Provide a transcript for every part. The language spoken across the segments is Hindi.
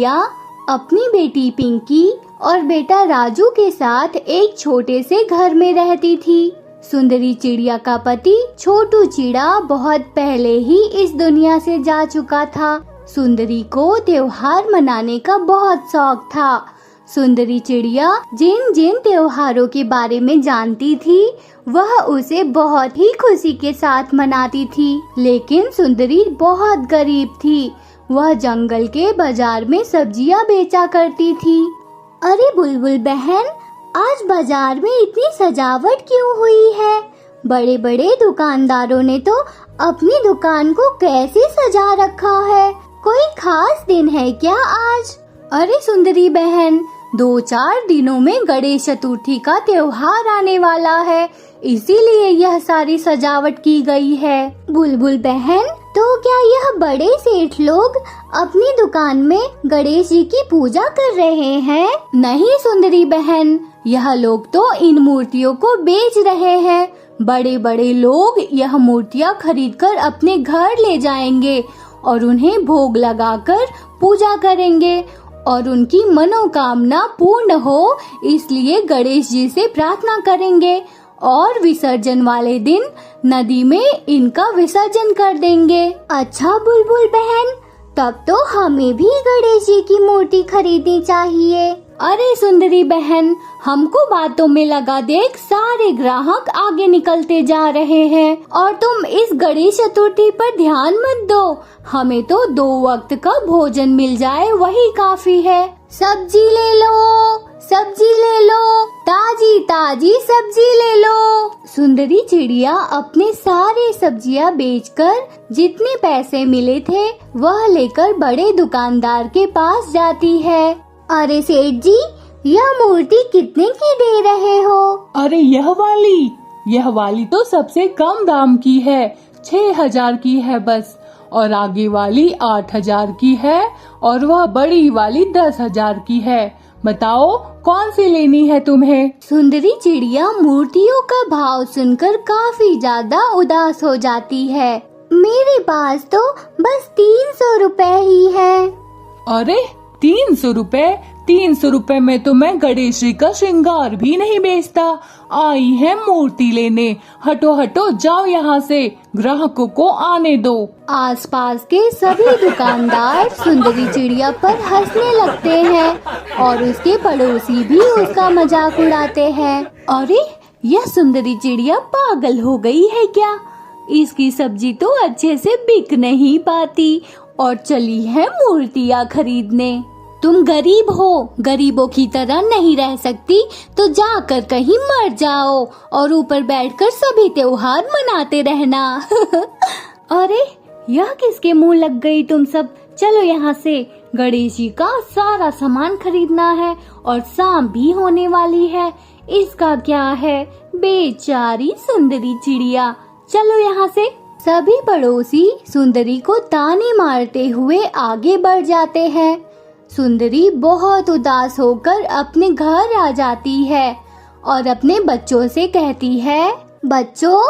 चिड़िया अपनी बेटी पिंकी और बेटा राजू के साथ एक छोटे से घर में रहती थी। सुंदरी चिड़िया का पति छोटू चिड़ा बहुत पहले ही इस दुनिया से जा चुका था। सुंदरी को त्योहार मनाने का बहुत शौक था। सुंदरी चिड़िया जिन जिन त्योहारों के बारे में जानती थी वह उसे बहुत ही खुशी के साथ मनाती थी। लेकिन सुंदरी बहुत गरीब थी। वह जंगल के बाजार में सब्जियां बेचा करती थी। अरे बुलबुल बहन, आज बाजार में इतनी सजावट क्यों हुई है? बड़े बड़े दुकानदारों ने तो अपनी दुकान को कैसे सजा रखा है। कोई खास दिन है क्या आज? अरे सुंदरी बहन, 2-4 दिनों में गणेश चतुर्थी का त्योहार आने वाला है, इसीलिए यह सारी सजावट की गई है। बुलबुल बहन, तो क्या यह बड़े सेठ लोग अपनी दुकान में गणेश जी की पूजा कर रहे हैं? नहीं सुंदरी बहन, यह लोग तो इन मूर्तियों को बेच रहे हैं। बड़े बड़े लोग यह मूर्तियाँ खरीदकर अपने घर ले जाएंगे और उन्हें भोग लगाकर पूजा करेंगे और उनकी मनोकामना पूर्ण हो, इसलिए गणेश जी से प्रार्थना करेंगे और विसर्जन वाले दिन नदी में इनका विसर्जन कर देंगे। अच्छा बुलबुल बहन, तब तो हमें भी गणेश जी की मूर्ति खरीदनी चाहिए। अरे सुंदरी बहन, हमको बातों में लगा देख, सारे ग्राहक आगे निकलते जा रहे हैं और तुम इस गणेश चतुर्थी पर ध्यान मत दो। हमें तो 2 वक्त का भोजन मिल जाए वही काफी है। सब्जी ले लो, सब्जी ले लो, ताजी ताजी सब्जी ले लो। सुंदरी चिड़िया अपने सारे सब्जियां बेचकर जितने पैसे मिले थे वह लेकर बड़े दुकानदार के पास जाती है। अरे सेठ जी, यह मूर्ति कितने की दे रहे हो? अरे यह वाली तो सबसे कम दाम की है, 6,000 की है बस, और आगे वाली 8,000 की है और वह बड़ी वाली 10,000 की है। बताओ कौन सी लेनी है तुम्हें? सुंदरी चिड़िया मूर्तियों का भाव सुनकर काफी ज्यादा उदास हो जाती है। मेरे पास तो बस 300 रुपए ही है। अरे 300 रुपए? 300 रुपए में तो मैं गणेश जी का श्रृंगार भी नहीं बेचता। आई है मूर्ति लेने। हटो हटो, जाओ यहाँ से, ग्राहकों को आने दो। आसपास के सभी दुकानदार सुंदरी चिड़िया पर हंसने लगते हैं और उसके पड़ोसी भी उसका मजाक उड़ाते हैं। अरे यह सुंदरी चिड़िया पागल हो गई है क्या? इसकी सब्जी तो अच्छे से बिक नहीं पाती और चली है मूर्तियाँ खरीदने। तुम गरीब हो, गरीबों की तरह नहीं रह सकती तो जाकर कहीं मर जाओ और ऊपर बैठकर सभी त्योहार मनाते रहना। अरे यह किसके मुंह लग गई तुम सब? चलो यहाँ से, गणेश जी का सारा सामान खरीदना है और शाम भी होने वाली है। इसका क्या है, बेचारी सुंदरी चिड़िया, चलो यहाँ से। सभी पड़ोसी सुंदरी को ताने मारते हुए आगे बढ़ जाते हैं। सुंदरी बहुत उदास होकर अपने घर आ जाती है और अपने बच्चों से कहती है, बच्चों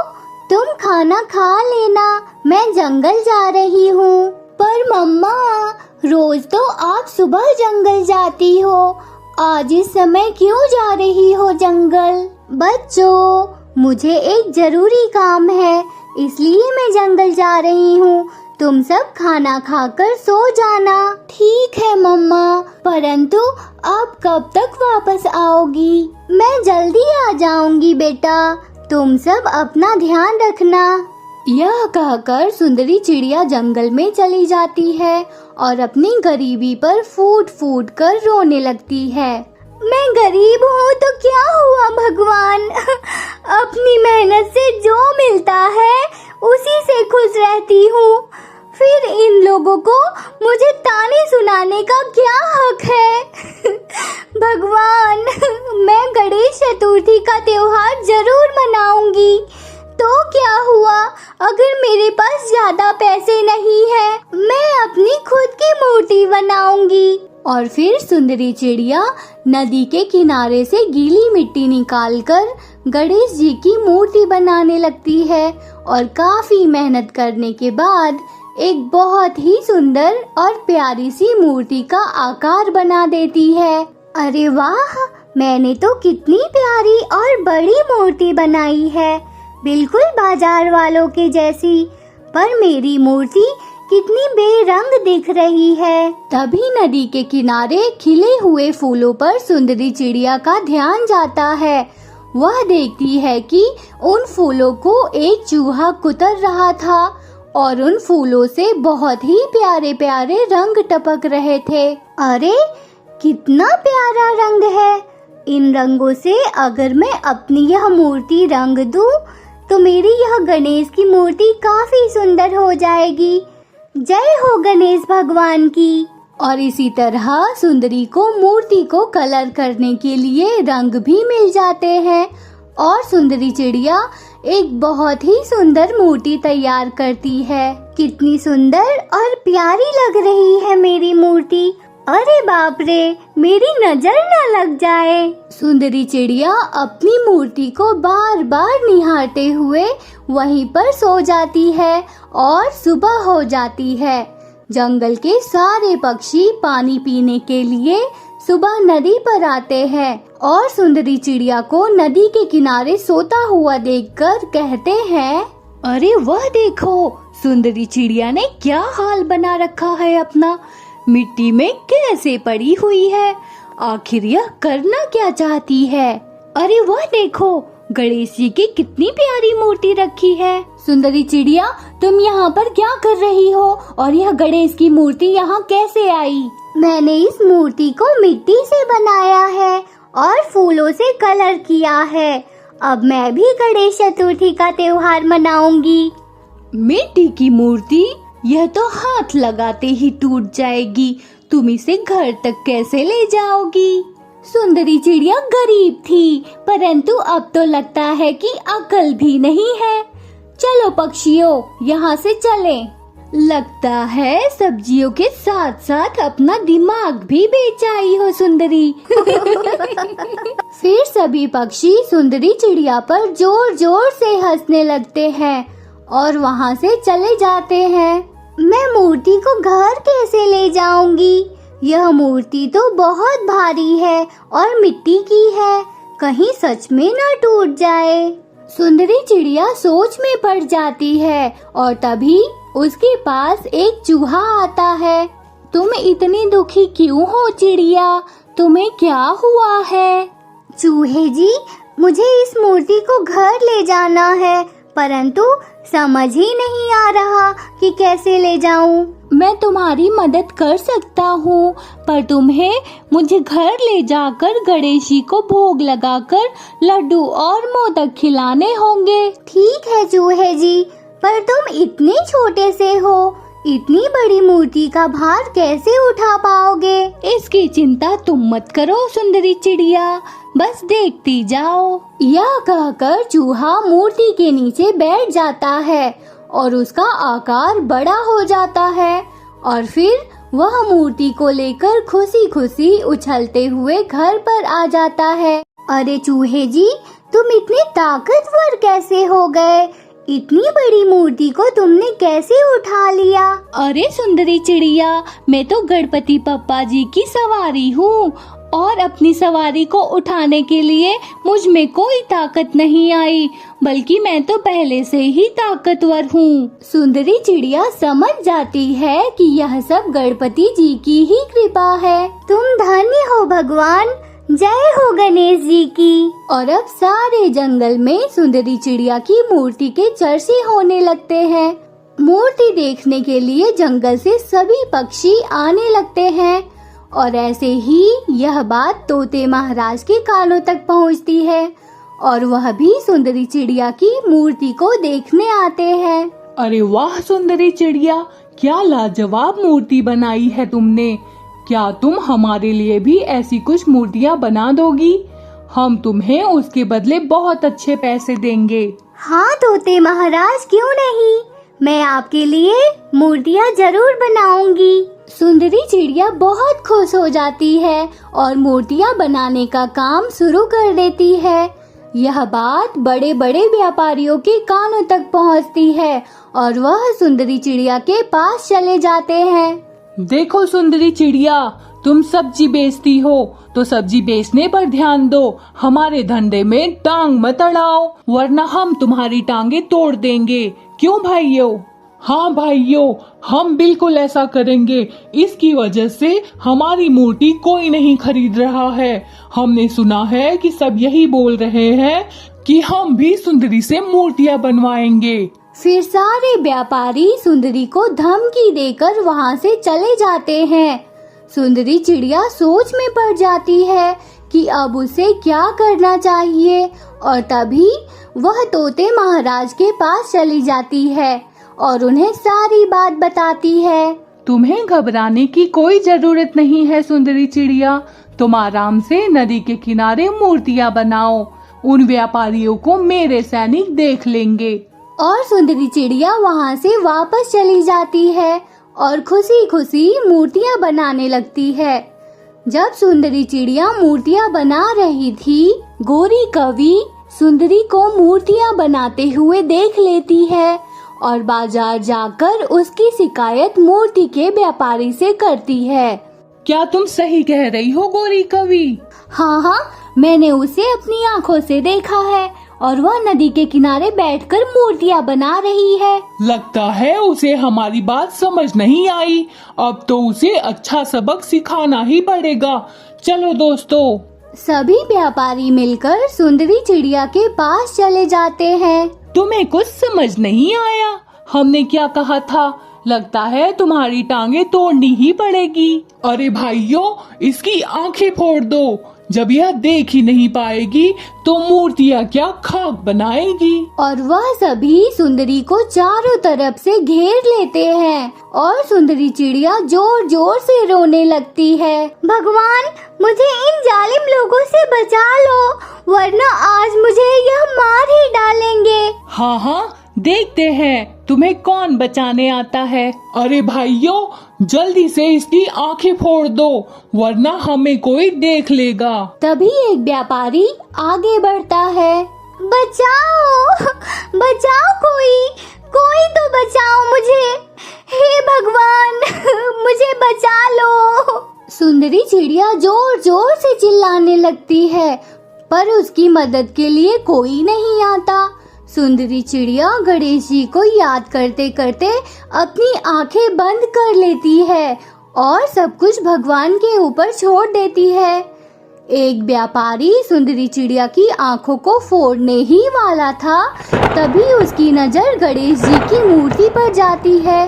तुम खाना खा लेना, मैं जंगल जा रही हूँ। पर मम्मा, रोज तो आप सुबह जंगल जाती हो, आज इस समय क्यों जा रही हो जंगल? बच्चों, मुझे एक जरूरी काम है, इसलिए मैं जंगल जा रही हूँ। तुम सब खाना खाकर सो जाना। ठीक है मम्मा, परंतु आप कब तक वापस आओगी? मैं जल्दी आ जाऊंगी बेटा, तुम सब अपना ध्यान रखना। यह कहकर सुंदरी चिड़िया जंगल में चली जाती है और अपनी गरीबी पर फूट फूट कर रोने लगती है। मैं गरीब हूँ तो क्या हुआ भगवान, अपनी मेहनत से जो मिलता है उसी से खुश रहती हूँ, फिर इन लोगों को मुझे ताने सुनाने का क्या हक है? भगवान, मैं गणेश चतुर्थी का त्योहार जरूर मनाऊंगी, तो क्या हुआ अगर मेरे पास ज्यादा पैसे नहीं है, मैं अपनी खुद की मूर्ति बनाऊंगी। और फिर सुंदरी चिड़िया नदी के किनारे से गीली मिट्टी निकालकर गणेश जी की मूर्ति बनाने लगती है और काफी मेहनत करने के बाद एक बहुत ही सुंदर और प्यारी सी मूर्ति का आकार बना देती है। अरे वाह, मैंने तो कितनी प्यारी और बड़ी मूर्ति बनाई है, बिल्कुल बाजार वालों के जैसी। पर मेरी मूर्ति कितनी बेरंग दिख रही है। तभी नदी के किनारे खिले हुए फूलों पर सुंदरी चिड़िया का ध्यान जाता है। वह देखती है कि उन फूलों को एक चूहा कुतर रहा था और उन फूलों से बहुत ही प्यारे प्यारे रंग टपक रहे थे। अरे कितना प्यारा रंग है! इन रंगों से अगर मैं अपनी यह मूर्ति रंग दूं, तो मेरी यह गणेश की मूर्ति काफी सुंदर हो जाएगी। जय हो गणेश भगवान की। और इसी तरह सुंदरी को मूर्ति को कलर करने के लिए रंग भी मिल जाते हैं और सुंदरी चिड़िया एक बहुत ही सुंदर मूर्ति तैयार करती है। कितनी सुंदर और प्यारी लग रही है मेरी मूर्ति। अरे बाप रे, मेरी नजर न लग जाए। सुंदरी चिड़िया अपनी मूर्ति को बार बार निहारते हुए वहीं पर सो जाती है और सुबह हो जाती है। जंगल के सारे पक्षी पानी पीने के लिए सुबह नदी पर आते हैं और सुंदरी चिड़िया को नदी के किनारे सोता हुआ देखकर कहते हैं, अरे वह देखो, सुंदरी चिड़िया ने क्या हाल बना रखा है अपना। मिट्टी में कैसे पड़ी हुई है, आखिर यह करना क्या चाहती है। अरे वह देखो, गणेश जी की कितनी प्यारी मूर्ति रखी है। सुंदरी चिड़िया, तुम यहाँ पर क्या कर रही हो और यह गणेश की मूर्ति यहाँ कैसे आई? मैंने इस मूर्ति को मिट्टी से बनाया है और फूलों से कलर किया है। अब मैं भी गणेश चतुर्थी का त्योहार मनाऊंगी। मिट्टी की मूर्ति? यह तो हाथ लगाते ही टूट जाएगी। तुम इसे घर तक कैसे ले जाओगी? सुंदरी चिड़िया गरीब थी, परंतु अब तो लगता है कि अकल भी नहीं है। चलो पक्षियों, यहाँ से चलें। लगता है सब्जियों के साथ साथ अपना दिमाग भी बेच आई हो सुंदरी। फिर सभी पक्षी सुंदरी चिड़िया पर जोर जोर से हंसने लगते हैं और वहाँ से चले जाते हैं। मैं मूर्ति को घर कैसे ले जाऊंगी? यह मूर्ति तो बहुत भारी है और मिट्टी की है, कहीं सच में न टूट जाए। सुंदरी चिड़िया सोच में पड़ जाती है और तभी उसके पास एक चूहा आता है। तुम इतनी दुखी क्यों हो चिड़िया? तुम्हें क्या हुआ है? चूहे जी, मुझे इस मूर्ति को घर ले जाना है, परंतु समझ ही नहीं आ रहा कि कैसे ले जाऊं। मैं तुम्हारी मदद कर सकता हूँ, पर तुम्हें मुझे घर ले जाकर गणेश जी को भोग लगाकर लड्डू और मोदक खिलाने होंगे। ठीक है चूहे जी, पर तुम इतने छोटे से हो, इतनी बड़ी मूर्ति का भार कैसे उठा पाओगे? इसकी चिंता तुम मत करो सुंदरी चिड़िया, बस देखती जाओ। यह कहकर चूहा मूर्ति के नीचे बैठ जाता है और उसका आकार बड़ा हो जाता है और फिर वह मूर्ति को लेकर खुशी खुशी उछलते हुए घर पर आ जाता है। अरे चूहे जी, तुम इतने ताकतवर कैसे हो गए? इतनी बड़ी मूर्ति को तुमने कैसे उठा लिया? अरे सुंदरी चिड़िया, मैं तो गणपति पप्पा जी की सवारी हूँ और अपनी सवारी को उठाने के लिए मुझ में कोई ताकत नहीं आई, बल्कि मैं तो पहले से ही ताकतवर हूँ। सुंदरी चिड़िया समझ जाती है कि यह सब गणपति जी की ही कृपा है। तुम धन्य हो भगवान, जय हो गणेश जी की। और अब सारे जंगल में सुंदरी चिड़िया की मूर्ति के चर्चे होने लगते हैं। मूर्ति देखने के लिए जंगल से सभी पक्षी आने लगते हैं और ऐसे ही यह बात तोते महाराज के कानों तक पहुंचती है और वह भी सुंदरी चिड़िया की मूर्ति को देखने आते हैं। अरे वाह सुंदरी चिड़िया, क्या लाजवाब मूर्ति बनाई है तुमने। क्या तुम हमारे लिए भी ऐसी कुछ मूर्तियाँ बना दोगी? हम तुम्हें उसके बदले बहुत अच्छे पैसे देंगे। हाँ तोते महाराज, क्यों नहीं, मैं आपके लिए मूर्तियाँ जरूर बनाऊंगी। सुंदरी चिड़िया बहुत खुश हो जाती है और मूर्तियाँ बनाने का काम शुरू कर देती है। यह बात बड़े बड़े व्यापारियों के कानों तक पहुंचती है और वह सुंदरी चिड़िया के पास चले जाते हैं। देखो सुंदरी चिड़िया, तुम सब्जी बेचती हो तो सब्जी बेचने पर ध्यान दो, हमारे धंधे में टांग मत अड़ाओ, वरना हम तुम्हारी टांगे तोड़ देंगे। क्यों भाइयों? हाँ भाइयों, हम बिल्कुल ऐसा करेंगे। इसकी वजह से हमारी मूर्ति कोई नहीं खरीद रहा है। हमने सुना है कि सब यही बोल रहे हैं कि हम भी सुंदरी से मूर्तियाँ बनवाएंगे। फिर सारे व्यापारी सुंदरी को धमकी देकर वहाँ से चले जाते हैं। सुंदरी चिड़िया सोच में पड़ जाती है कि अब उसे क्या करना चाहिए, और तभी वह तोते महाराज के पास चली जाती है और उन्हें सारी बात बताती है। तुम्हें घबराने की कोई जरूरत नहीं है सुंदरी चिड़िया, तुम आराम से नदी के किनारे मूर्तियाँ बनाओ, उन व्यापारियों को मेरे सैनिक देख लेंगे। और सुंदरी चिड़िया वहाँ से वापस चली जाती है और खुशी खुशी मूर्तियाँ बनाने लगती है। जब सुंदरी चिड़िया मूर्तियाँ बना रही थी, गोरी कवि सुंदरी को मूर्तियाँ बनाते हुए देख लेती है और बाजार जाकर उसकी शिकायत मूर्ति के व्यापारी से करती है। क्या तुम सही कह रही हो गोरी कवि? हाँ, मैंने उसे अपनी आँखों से देखा है और वह नदी के किनारे बैठकर मूर्तियाँ बना रही है। लगता है उसे हमारी बात समझ नहीं आई। अब तो उसे अच्छा सबक सिखाना ही पड़ेगा। चलो दोस्तों। सभी व्यापारी मिलकर सुंदरी चिड़िया के पास चले जाते हैं। तुम्हें कुछ समझ नहीं आया? हमने क्या कहा था? लगता है तुम्हारी टांगे तोड़नी ही पड़ेगी। अरे भाइयों, इसकी आंखें फोड़ दो। जब यह देख ही नहीं पाएगी तो मूर्तियाँ क्या खाक बनाएगी। और वह सभी सुंदरी को चारों तरफ से घेर लेते हैं और सुंदरी चिड़िया जोर जोर से रोने लगती है। भगवान, मुझे इन जालिम लोगों से बचा लो, वरना आज मुझे यह मार ही डालेंगे। हाँ, देखते हैं तुम्हें कौन बचाने आता है। अरे भाइयों, जल्दी से इसकी आंखें फोड़ दो, वरना हमें कोई देख लेगा। तभी एक व्यापारी आगे बढ़ता है। बचाओ, बचाओ, कोई तो बचाओ मुझे, हे भगवान, मुझे बचा लो। सुंदरी चिड़िया जोर जोर से चिल्लाने लगती है, पर उसकी मदद के लिए कोई नहीं आता। सुंदरी चिड़िया गणेश जी को याद करते करते अपनी आंखें बंद कर लेती है और सब कुछ भगवान के ऊपर छोड़ देती है। एक व्यापारी सुंदरी चिड़िया की आंखों को फोड़ने ही वाला था, तभी उसकी नजर गणेश जी की मूर्ति पर जाती है।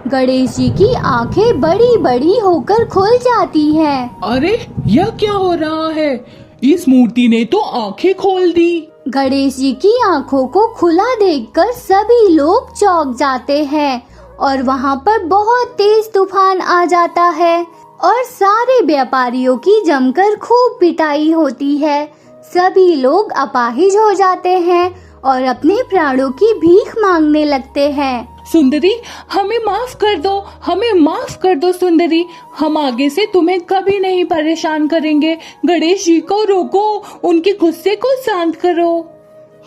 गणेश जी की आंखें बड़ी बड़ी होकर खुल जाती हैं। अरे, यह क्या हो रहा है? इस मूर्ति ने तो आंखें खोल दी। गणेश जी की आंखों को खुला देखकर सभी लोग चौंक जाते हैं और वहाँ पर बहुत तेज तूफान आ जाता है और सारे व्यापारियों की जमकर खूब पिटाई होती है। सभी लोग अपाहिज हो जाते हैं और अपने प्राणों की भीख मांगने लगते हैं। सुंदरी, हमें माफ कर दो सुंदरी, हम आगे से तुम्हें कभी नहीं परेशान करेंगे। गणेश जी को रोको, उनके गुस्से को शांत करो।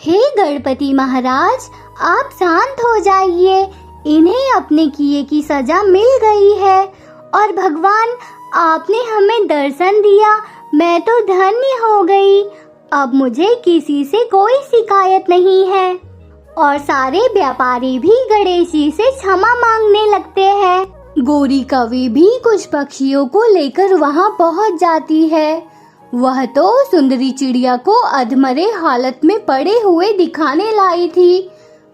हे गणपति महाराज, आप शांत हो जाइए, इन्हें अपने किए की सजा मिल गई है। और भगवान, आपने हमें दर्शन दिया, मैं तो धन्य हो गई। अब मुझे किसी से कोई शिकायत नहीं है। और सारे व्यापारी भी गणेश जी से क्षमा मांगने लगते हैं। गोरी कवि भी कुछ पक्षियों को लेकर वहां पहुंच जाती है। वह तो सुंदरी चिड़िया को अधमरे हालत में पड़े हुए दिखाने लाई थी,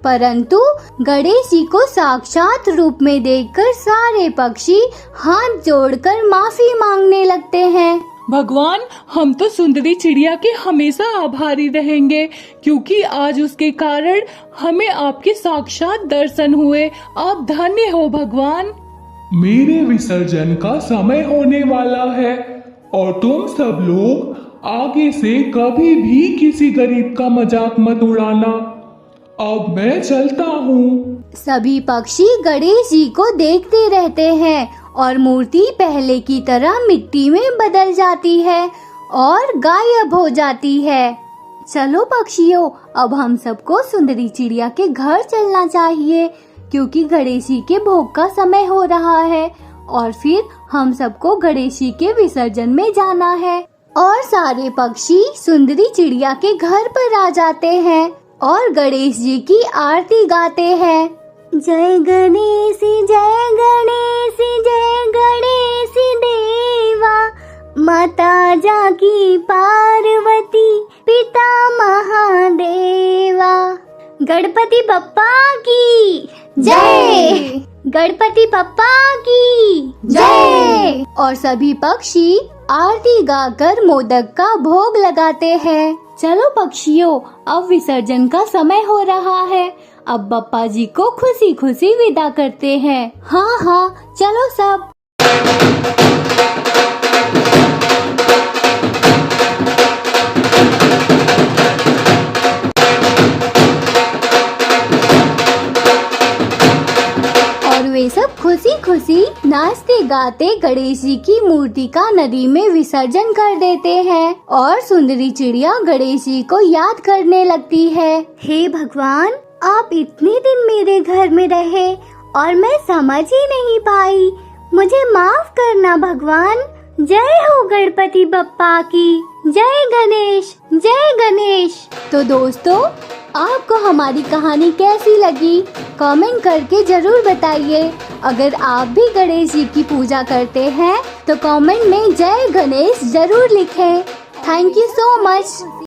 परंतु गणेश जी को साक्षात रूप में देखकर सारे पक्षी हाथ जोड़कर माफी मांगने लगते हैं। भगवान, हम तो सुंदरी चिड़िया के हमेशा आभारी रहेंगे, क्योंकि आज उसके कारण हमें आपके साक्षात दर्शन हुए। आप धन्य हो भगवान। मेरे विसर्जन का समय होने वाला है और तुम सब लोग आगे से कभी भी किसी गरीब का मजाक मत उड़ाना। अब मैं चलता हूँ। सभी पक्षी गणेश जी को देखते रहते हैं और मूर्ति पहले की तरह मिट्टी में बदल जाती है और गायब हो जाती है। चलो पक्षियों, अब हम सबको सुंदरी चिड़िया के घर चलना चाहिए, क्योंकि गणेश जी के भोग का समय हो रहा है और फिर हम सबको गणेश जी के विसर्जन में जाना है। और सारे पक्षी सुंदरी चिड़िया के घर पर आ जाते हैं और गणेश जी की आरती गाते हैं। जय गणेश जय गणेश जय गणेश देवा, माता जाकी पार्वती पिता महादेवा। गणपति बप्पा की जय, गणपति बप्पा की जय। और सभी पक्षी आरती गाकर मोदक का भोग लगाते हैं। चलो पक्षियों, अब विसर्जन का समय हो रहा है। अब बप्पा जी को खुशी खुशी विदा करते हैं। हाँ हाँ, चलो सब। वे सब खुशी खुशी नाचते गाते गणेश जी की मूर्ति का नदी में विसर्जन कर देते हैं और सुंदरी चिड़िया गणेश जी को याद करने लगती है। हे भगवान, आप इतने दिन मेरे घर में रहे और मैं समझ ही नहीं पाई, मुझे माफ करना भगवान। जय हो गणपति बप्पा की जय। गणेश जय गणेश। तो दोस्तों, आपको हमारी कहानी कैसी लगी कमेंट करके जरूर बताइए। अगर आप भी गणेश जी की पूजा करते हैं तो कमेंट में जय गणेश जरूर लिखें। Thank you so much.